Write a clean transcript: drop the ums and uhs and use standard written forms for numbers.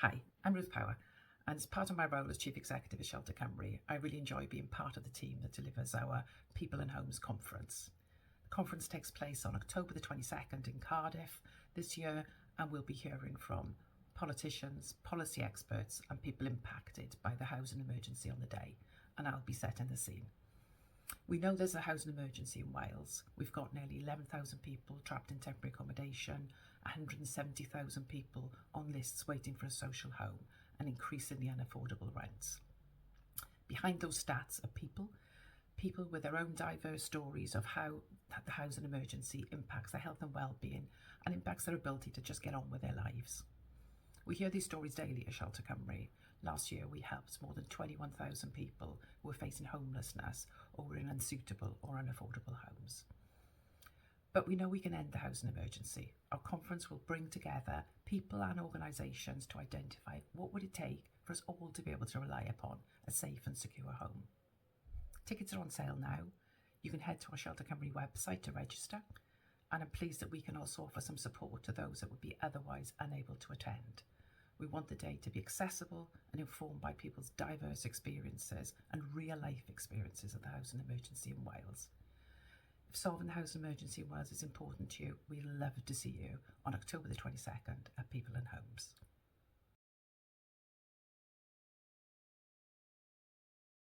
Hi, I'm Ruth Power, and as part of my role as Chief Executive of Shelter Cymru, I really enjoy being part of the team that delivers our People and Homes conference. The conference takes place on October the 22nd in Cardiff this year, and we'll be hearing from politicians, policy experts, and people impacted by the housing emergency on the day, and I'll be setting the scene. We know there's a housing emergency in Wales. We've got nearly 11,000 people trapped in temporary accommodation, 170,000 people on lists waiting for a social home, and increasingly unaffordable rents. Behind those stats are people with their own diverse stories of how the housing emergency impacts their health and well-being and impacts their ability to just get on with their lives. We hear these stories daily at Shelter Cymru. Last year we helped more than 21,000 people who were facing homelessness or were in unsuitable or unaffordable homes. But we know we can end the housing emergency. Our conference will bring together people and organisations to identify what would it take for us all to be able to rely upon a safe and secure home. Tickets are on sale now. You can head to our Shelter Cymru website to register, and I'm pleased that we can also offer some support to those that would be otherwise unable to attend. We want the day to be accessible and informed by people's diverse experiences and real life experiences of the housing emergency in Wales. If solving the housing emergency in Wales is important to you, we'd love to see you on October the 22nd at People and Homes.